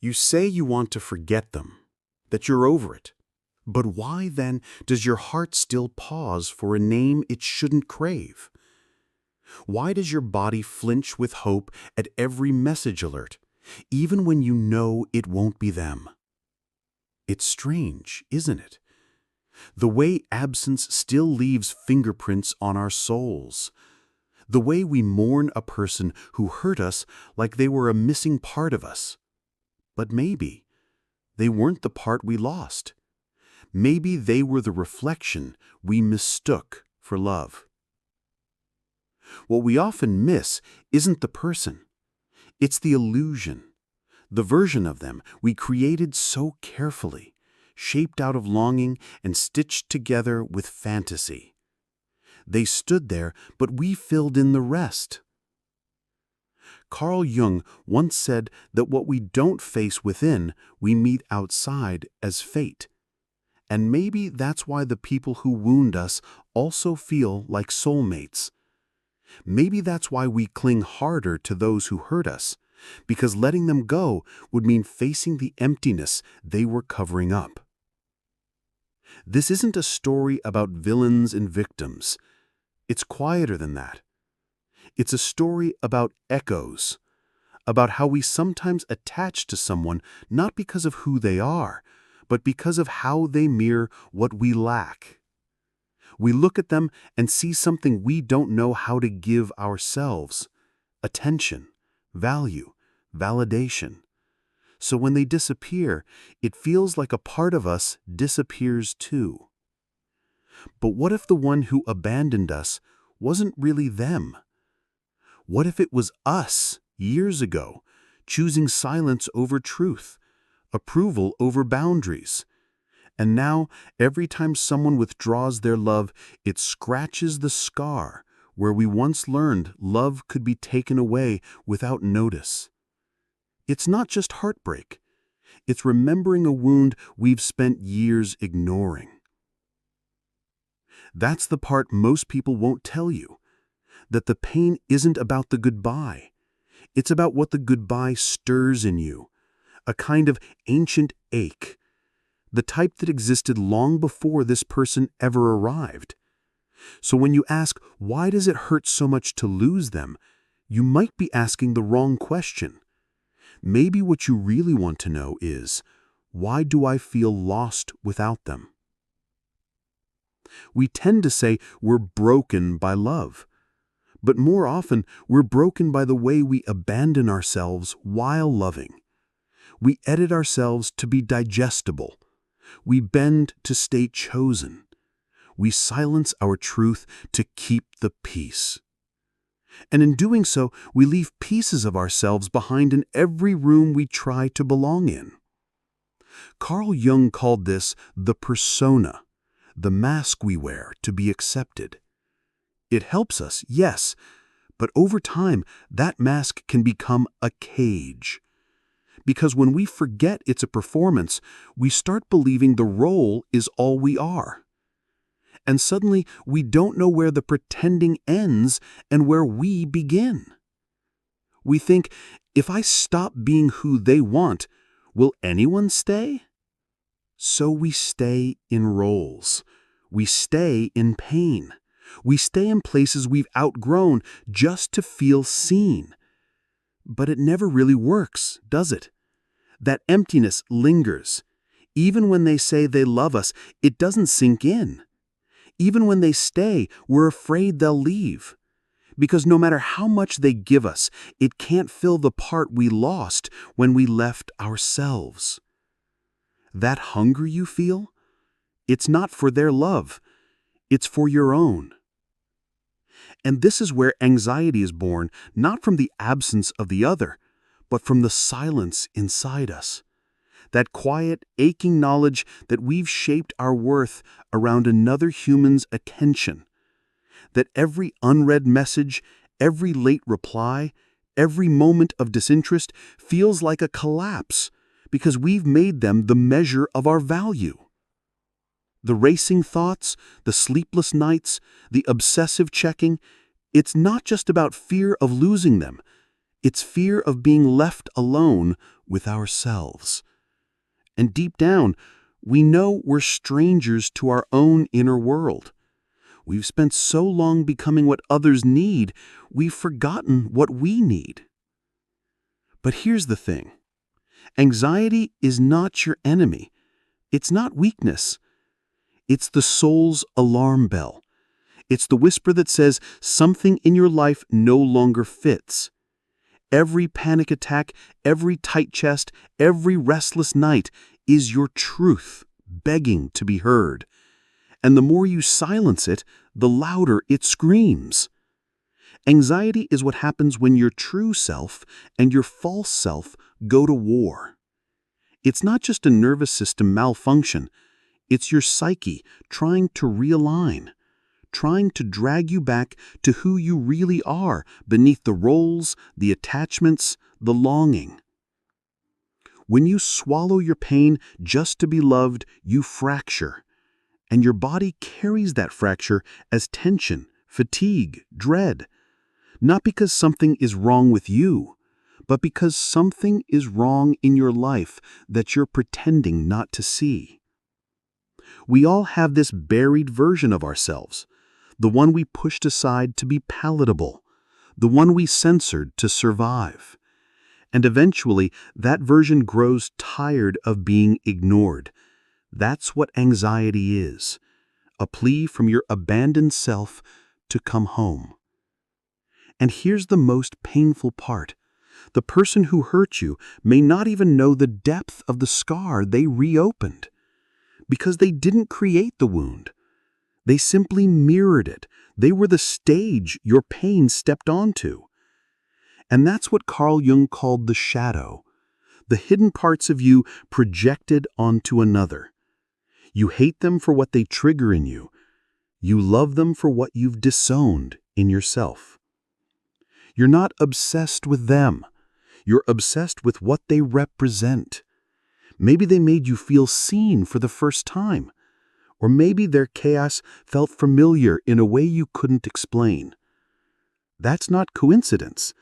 You say you want to forget them, that you're over it. But why, then, does your heart still pause for a name it shouldn't crave? Why does your body flinch with hope at every message alert, even when you know it won't be them? It's strange, isn't it? The way absence still leaves fingerprints on our souls. The way we mourn a person who hurt us like they were a missing part of us. But maybe they weren't the part we lost. Maybe they were the reflection we mistook for love. What we often miss isn't the person. It's the illusion, the version of them we created so carefully, shaped out of longing and stitched together with fantasy. They stood there, but we filled in the rest. Carl Jung once said that what we don't face within, we meet outside as fate. And maybe that's why the people who wound us also feel like soulmates. Maybe that's why we cling harder to those who hurt us, because letting them go would mean facing the emptiness they were covering up. This isn't a story about villains and victims. It's quieter than that. It's a story about echoes, about how we sometimes attach to someone not because of who they are, but because of how they mirror what we lack. We look at them and see something we don't know how to give ourselves: attention, value, validation. So when they disappear, it feels like a part of us disappears too. But what if the one who abandoned us wasn't really them? What if it was us, years ago, choosing silence over truth, approval over boundaries? And now, every time someone withdraws their love, it scratches the scar where we once learned love could be taken away without notice. It's not just heartbreak. It's remembering a wound we've spent years ignoring. That's the part most people won't tell you, that the pain isn't about the goodbye. It's about what the goodbye stirs in you, a kind of ancient ache, the type that existed long before this person ever arrived. So when you ask, why does it hurt so much to lose them, you might be asking the wrong question. Maybe what you really want to know is, why do I feel lost without them? We tend to say we're broken by love. But more often, we're broken by the way we abandon ourselves while loving. We edit ourselves to be digestible. We bend to stay chosen. We silence our truth to keep the peace. And in doing so, we leave pieces of ourselves behind in every room we try to belong in. Carl Jung called this the persona, the mask we wear to be accepted. It helps us, yes, but over time, that mask can become a cage. Because when we forget it's a performance, we start believing the role is all we are. And suddenly, we don't know where the pretending ends and where we begin. We think, if I stop being who they want, will anyone stay? So we stay in roles. We stay in pain. We stay in places we've outgrown just to feel seen. But it never really works, does it? That emptiness lingers. Even when they say they love us, it doesn't sink in. Even when they stay, we're afraid they'll leave. Because no matter how much they give us, it can't fill the part we lost when we left ourselves. That hunger you feel? It's not for their love. It's for your own. And this is where anxiety is born, not from the absence of the other, but from the silence inside us. That quiet, aching knowledge that we've shaped our worth around another human's attention. That every unread message, every late reply, every moment of disinterest feels like a collapse because we've made them the measure of our value. The racing thoughts, the sleepless nights, the obsessive checking, it's not just about fear of losing them. It's fear of being left alone with ourselves. And deep down, we know we're strangers to our own inner world. We've spent so long becoming what others need, we've forgotten what we need. But here's the thing. Anxiety is not your enemy. It's not weakness. It's the soul's alarm bell. It's the whisper that says something in your life no longer fits. Every panic attack, every tight chest, every restless night is your truth begging to be heard. And the more you silence it, the louder it screams. Anxiety is what happens when your true self and your false self go to war. It's not just a nervous system malfunction. It's your psyche trying to realign, trying to drag you back to who you really are beneath the roles, the attachments, the longing. When you swallow your pain just to be loved, you fracture. And your body carries that fracture as tension, fatigue, dread. Not because something is wrong with you, but because something is wrong in your life that you're pretending not to see. We all have this buried version of ourselves, the one we pushed aside to be palatable, the one we censored to survive. And eventually, that version grows tired of being ignored. That's what anxiety is, a plea from your abandoned self to come home. And here's the most painful part. The person who hurt you may not even know the depth of the scar they reopened, because they didn't create the wound. They simply mirrored it. They were the stage your pain stepped onto. And that's what Carl Jung called the shadow, the hidden parts of you projected onto another. You hate them for what they trigger in you. You love them for what you've disowned in yourself. You're not obsessed with them. You're obsessed with what they represent. Maybe they made you feel seen for the first time. Or maybe their chaos felt familiar in a way you couldn't explain. That's not coincidence.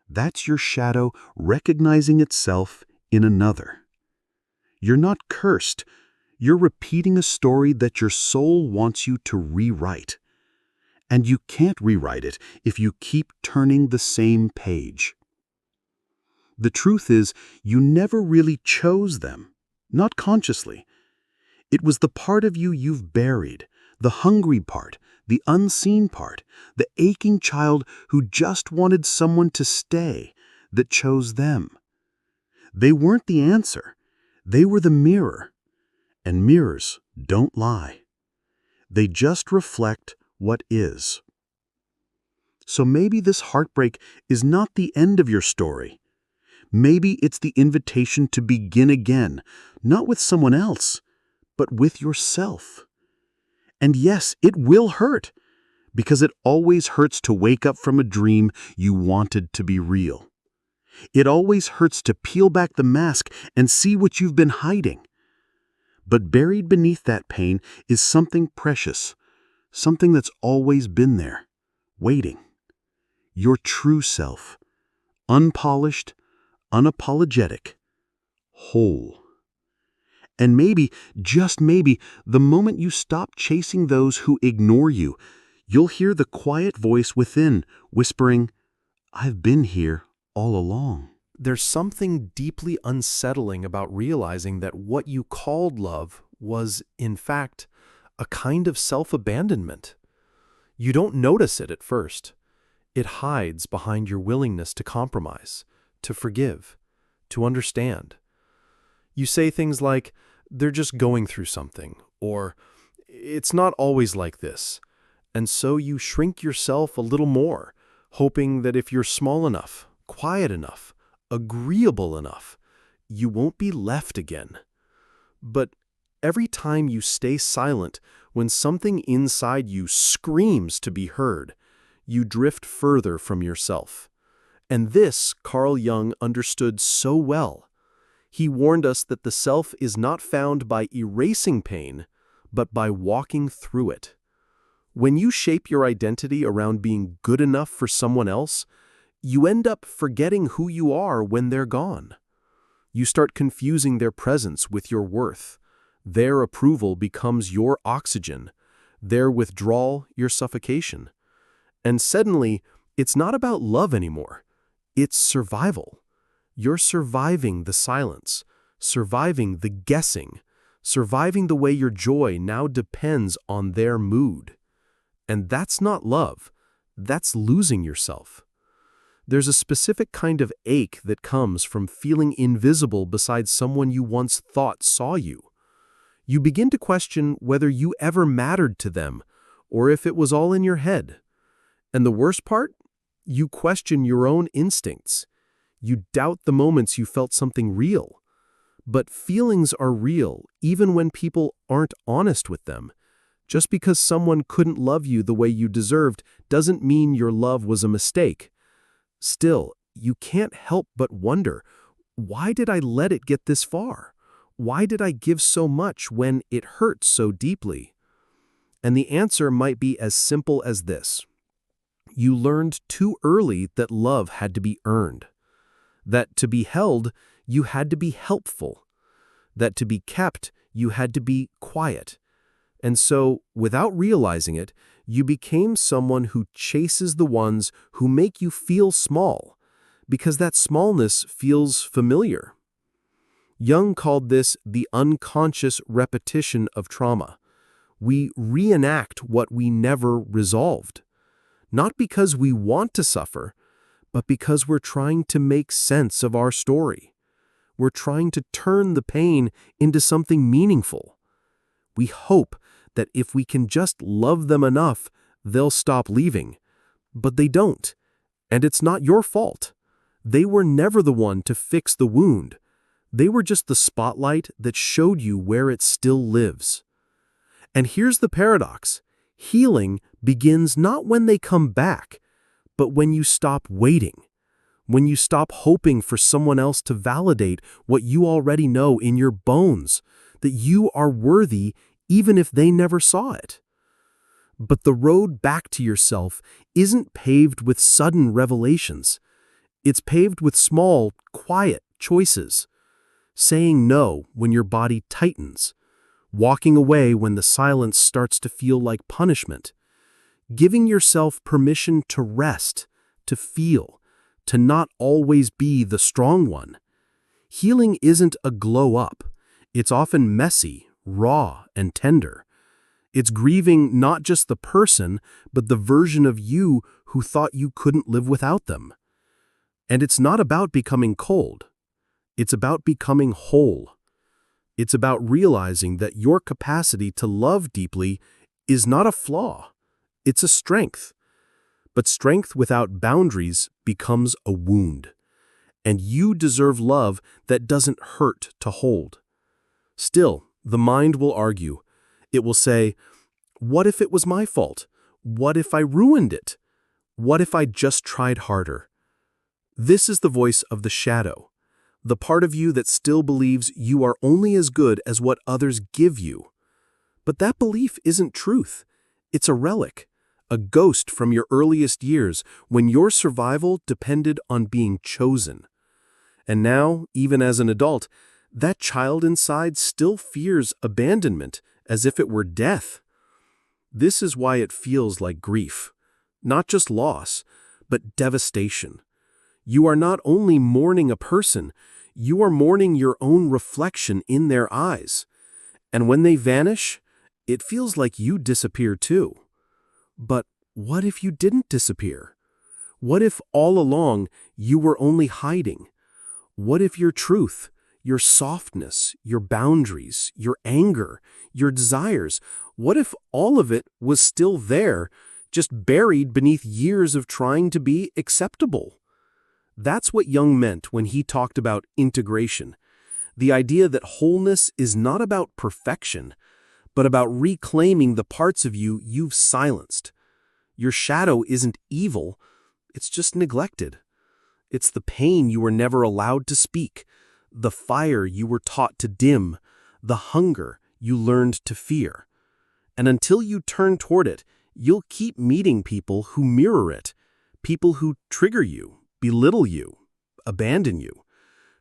That's your shadow recognizing itself in another. You're not cursed. You're repeating a story that your soul wants you to rewrite. And you can't rewrite it if you keep turning the same page. The truth is, you never really chose them, not consciously. It was the part of you you've buried, the hungry part, the unseen part, the aching child who just wanted someone to stay, that chose them. They weren't the answer. They were the mirror. And mirrors don't lie. They just reflect what is. So maybe this heartbreak is not the end of your story. Maybe it's the invitation to begin again, not with someone else, but with yourself. And yes, it will hurt, because it always hurts to wake up from a dream you wanted to be real. It always hurts to peel back the mask and see what you've been hiding. But buried beneath that pain is something precious, something that's always been there, waiting. Your true self, unpolished, unapologetic, whole. And maybe, just maybe, the moment you stop chasing those who ignore you, you'll hear the quiet voice within whispering, "I've been here all along." There's something deeply unsettling about realizing that what you called love was, in fact, a kind of self-abandonment. You don't notice it at first. It hides behind your willingness to compromise, to forgive, to understand. You say things like, "They're just going through something," or "It's not always like this." And so you shrink yourself a little more, hoping that if you're small enough, quiet enough, agreeable enough, you won't be left again. But every time you stay silent when something inside you screams to be heard, you drift further from yourself. And this Carl Jung understood so well. He warned us that the self is not found by erasing pain, but by walking through it. When you shape your identity around being good enough for someone else, you end up forgetting who you are when they're gone. You start confusing their presence with your worth. Their approval becomes your oxygen, their withdrawal your suffocation. And suddenly, it's not about love anymore. It's survival. You're surviving the silence, surviving the guessing, surviving the way your joy now depends on their mood. And that's not love. That's losing yourself. There's a specific kind of ache that comes from feeling invisible beside someone you once thought saw you. You begin to question whether you ever mattered to them, or if it was all in your head. And the worst part? You question your own instincts. You doubt the moments you felt something real. But feelings are real even when people aren't honest with them. Just because someone couldn't love you the way you deserved doesn't mean your love was a mistake. Still, you can't help but wonder, why did I let it get this far? Why did I give so much when it hurt so deeply? And the answer might be as simple as this. You learned too early that love had to be earned. That to be held, you had to be helpful. That to be kept, you had to be quiet. And so, without realizing it, you became someone who chases the ones who make you feel small, because that smallness feels familiar. Jung called this the unconscious repetition of trauma. We reenact what we never resolved. Not because we want to suffer, but because we're trying to make sense of our story. We're trying to turn the pain into something meaningful. We hope that if we can just love them enough, they'll stop leaving. But they don't. And it's not your fault. They were never the one to fix the wound. They were just the spotlight that showed you where it still lives. And here's the paradox. Healing begins not when they come back, but when you stop waiting. When you stop hoping for someone else to validate what you already know in your bones, that you are worthy even if they never saw it. But the road back to yourself isn't paved with sudden revelations. It's paved with small, quiet choices. Saying no when your body tightens. Walking away when the silence starts to feel like punishment. Giving yourself permission to rest, to feel, to not always be the strong one. Healing isn't a glow up. It's often messy, raw, and tender. It's grieving not just the person, but the version of you who thought you couldn't live without them. And it's not about becoming cold. It's about becoming whole. It's about realizing that your capacity to love deeply is not a flaw. It's a strength. But strength without boundaries becomes a wound. And you deserve love that doesn't hurt to hold. Still, the mind will argue. It will say, what if it was my fault? What if I ruined it? What if I just tried harder? This is the voice of the shadow. The part of you that still believes you are only as good as what others give you. But that belief isn't truth. It's a relic, a ghost from your earliest years when your survival depended on being chosen. And now, even as an adult, that child inside still fears abandonment as if it were death. This is why it feels like grief. Not just loss, but devastation. You are not only mourning a person, you are mourning your own reflection in their eyes. And when they vanish, it feels like you disappear too. But what if you didn't disappear? What if all along you were only hiding? What if your truth, your softness, your boundaries, your anger, your desires, what if all of it was still there, just buried beneath years of trying to be acceptable? That's what Jung meant when he talked about integration. The idea that wholeness is not about perfection, but about reclaiming the parts of you you've silenced. Your shadow isn't evil, it's just neglected. It's the pain you were never allowed to speak, the fire you were taught to dim, the hunger you learned to fear. And until you turn toward it, you'll keep meeting people who mirror it, people who trigger you, belittle you, abandon you,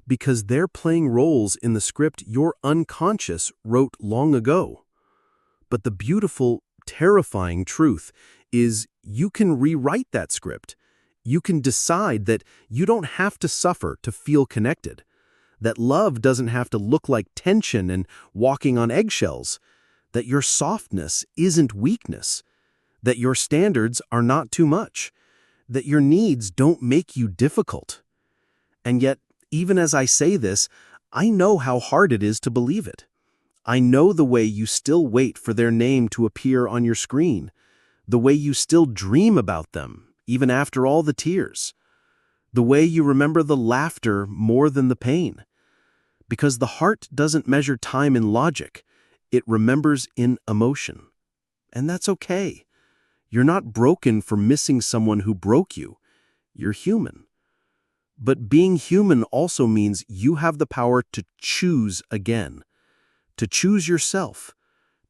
because they're playing roles in the script your unconscious wrote long ago. But the beautiful, terrifying truth is you can rewrite that script. You can decide that you don't have to suffer to feel connected, that love doesn't have to look like tension and walking on eggshells, that your softness isn't weakness, that your standards are not too much, that your needs don't make you difficult. And yet, even as I say this, I know how hard it is to believe it. I know the way you still wait for their name to appear on your screen, the way you still dream about them, even after all the tears, the way you remember the laughter more than the pain. Because the heart doesn't measure time in logic, it remembers in emotion. And that's okay. You're not broken for missing someone who broke you. You're human. But being human also means you have the power to choose again, to choose yourself,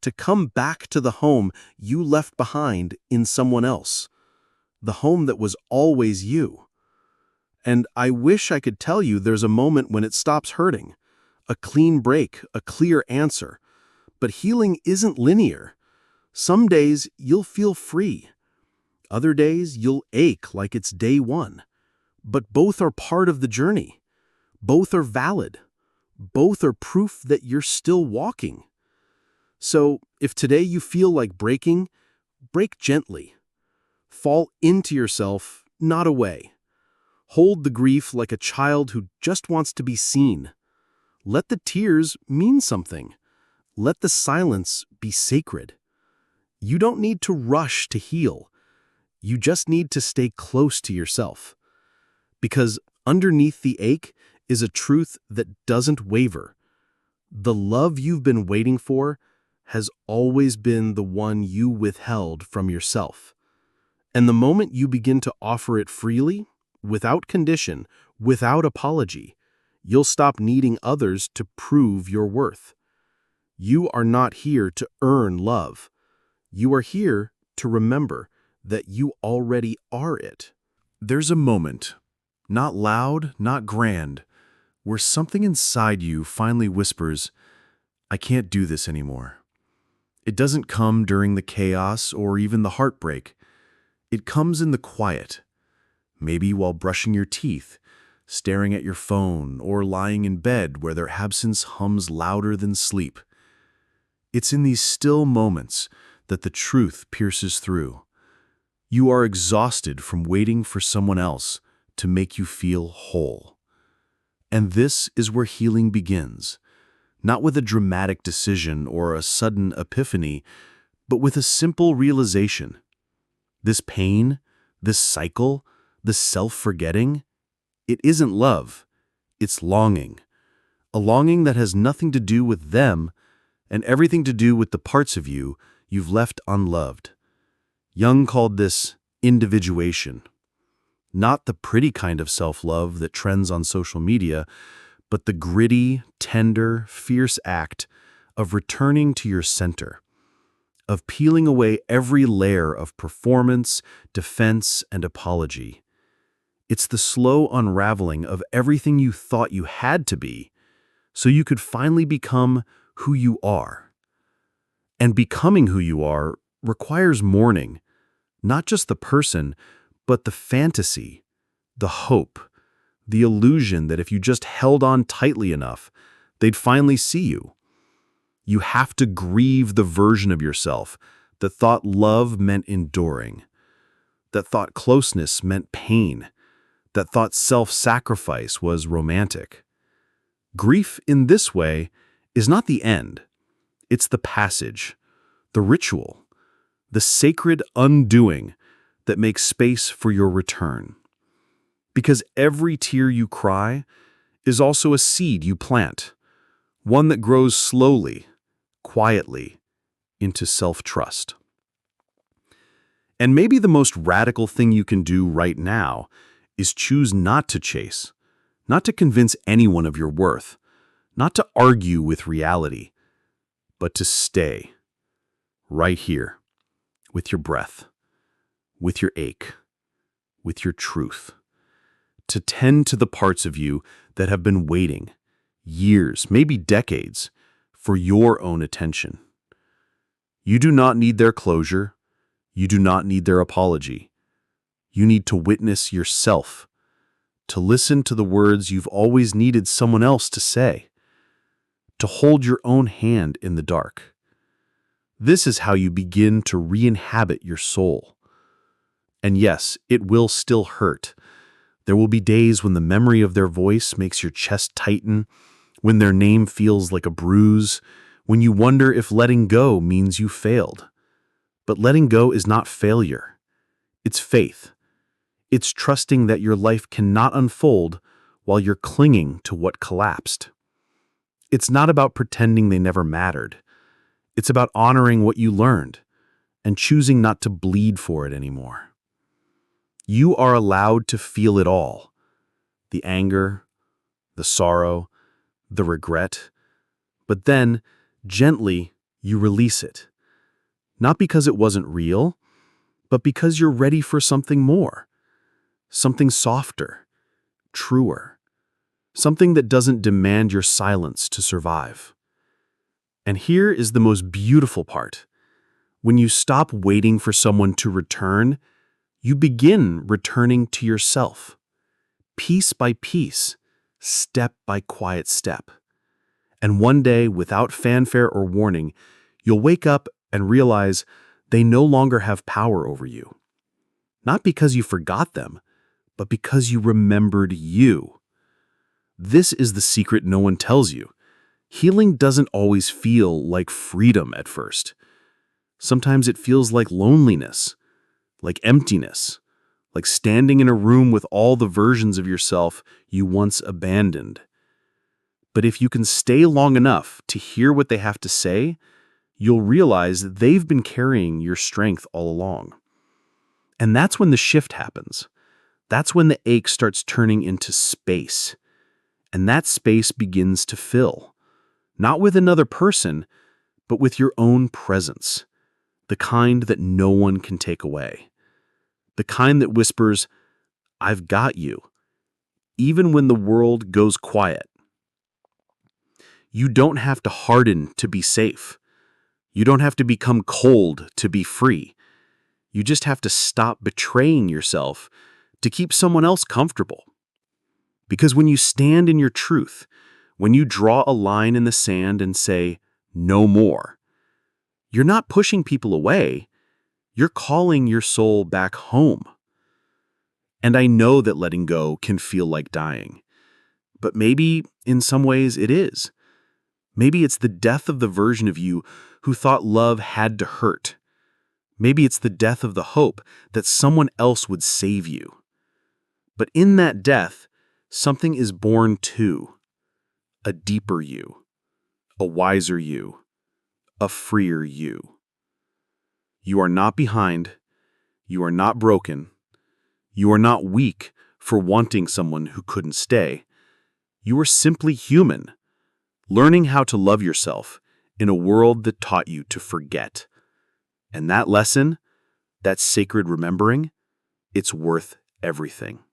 to come back to the home you left behind in someone else, the home that was always you. And I wish I could tell you there's a moment when it stops hurting, a clean break, a clear answer. But healing isn't linear. Some days you'll feel free. Other days you'll ache like it's day one. But both are part of the journey. Both are valid. Both are proof that you're still walking. So, if today you feel like breaking, break gently. Fall into yourself, not away. Hold the grief like a child who just wants to be seen. Let the tears mean something. Let the silence be sacred. You don't need to rush to heal. You just need to stay close to yourself. Because underneath the ache is a truth that doesn't waver. The love you've been waiting for has always been the one you withheld from yourself. And the moment you begin to offer it freely, without condition, without apology, you'll stop needing others to prove your worth. You are not here to earn love. You are here to remember that you already are it. There's a moment, not loud, not grand, where something inside you finally whispers, "I can't do this anymore." It doesn't come during the chaos or even the heartbreak. It comes in the quiet, maybe while brushing your teeth, staring at your phone, or lying in bed where their absence hums louder than sleep. It's in these still moments that the truth pierces through. You are exhausted from waiting for someone else to make you feel whole. And this is where healing begins, not with a dramatic decision or a sudden epiphany, but with a simple realization. This pain, this cycle, this self-forgetting, it isn't love, it's longing. A longing that has nothing to do with them and everything to do with the parts of you you've left unloved. Jung called this individuation. Not the pretty kind of self-love that trends on social media, but the gritty, tender, fierce act of returning to your center, of peeling away every layer of performance, defense, and apology. It's the slow unraveling of everything you thought you had to be, so you could finally become who you are. And becoming who you are requires mourning, not just the person, but the fantasy, the hope, the illusion that if you just held on tightly enough, they'd finally see you. You have to grieve the version of yourself that thought love meant enduring, that thought closeness meant pain, that thought self-sacrifice was romantic. Grief in this way is not the end. It's the passage, the ritual, the sacred undoing that makes space for your return. Because every tear you cry is also a seed you plant, one that grows slowly, quietly, into self-trust. And maybe the most radical thing you can do right now is choose not to chase, not to convince anyone of your worth, not to argue with reality, but to stay right here with your breath, with your ache, with your truth. to tend to the parts of you that have been waiting years, maybe decades, for your own attention. You do not need their closure. You do not need their apology. You need to witness yourself, to listen to the words you've always needed someone else to say, to hold your own hand in the dark. This is how you begin to re-inhabit your soul. And yes, it will still hurt. There will be days when the memory of their voice makes your chest tighten, when their name feels like a bruise, when you wonder if letting go means you failed. But letting go is not failure. It's faith. It's trusting that your life cannot unfold while you're clinging to what collapsed. It's not about pretending they never mattered. It's about honoring what you learned and choosing not to bleed for it anymore. You are allowed to feel it all: the anger, the sorrow, the regret. But then, gently, you release it. Not because it wasn't real, but because you're ready for something more. Something softer, truer. Something that doesn't demand your silence to survive. And here is the most beautiful part. When you stop waiting for someone to return, you begin returning to yourself. Piece by piece, step by quiet step. And one day, without fanfare or warning, you'll wake up and realize they no longer have power over you. Not because you forgot them, but because you remembered you. This is the secret no one tells you. Healing doesn't always feel like freedom at first. Sometimes it feels like loneliness, like emptiness, like standing in a room with all the versions of yourself you once abandoned. But if you can stay long enough to hear what they have to say, you'll realize they've been carrying your strength all along. And that's when the shift happens. That's when the ache starts turning into space. And that space begins to fill. Not with another person, but with your own presence. The kind that no one can take away. The kind that whispers, "I've got you," even when the world goes quiet. You don't have to harden to be safe. You don't have to become cold to be free. You just have to stop betraying yourself to keep someone else comfortable. Because when you stand in your truth, when you draw a line in the sand and say, "No more," you're not pushing people away. You're calling your soul back home. And I know that letting go can feel like dying. But maybe, in some ways, it is. Maybe it's the death of the version of you who thought love had to hurt. Maybe it's the death of the hope that someone else would save you. But in that death, something is born too. A deeper you, a wiser you, a freer you. You are not behind. You are not broken. You are not weak for wanting someone who couldn't stay. You are simply human, learning how to love yourself in a world that taught you to forget. And that lesson, that sacred remembering, it's worth everything.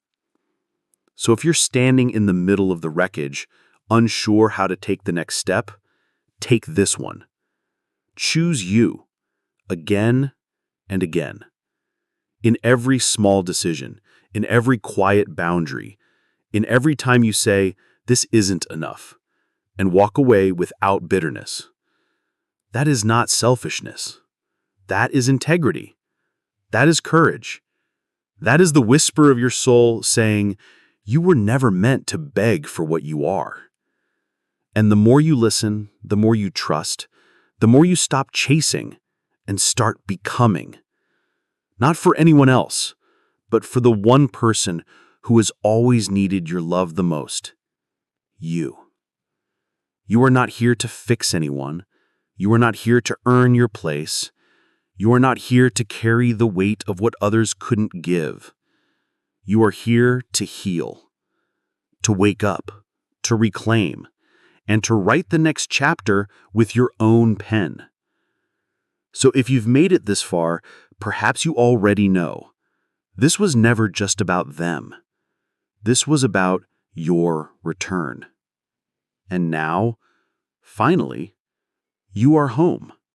So if you're standing in the middle of the wreckage, unsure how to take the next step, take this one. Choose you, again and again. In every small decision, in every quiet boundary, in every time you say, "This isn't enough," and walk away without bitterness. That is not selfishness. That is integrity. That is courage. That is the whisper of your soul saying, "You were never meant to beg for what you are." And the more you listen, the more you trust, the more you stop chasing and start becoming. Not for anyone else, but for the one person who has always needed your love the most. You. You are not here to fix anyone. You are not here to earn your place. You are not here to carry the weight of what others couldn't give. You are here to heal, to wake up, to reclaim, and to write the next chapter with your own pen. So if you've made it this far, perhaps you already know. This was never just about them. This was about your return. And now, finally, you are home.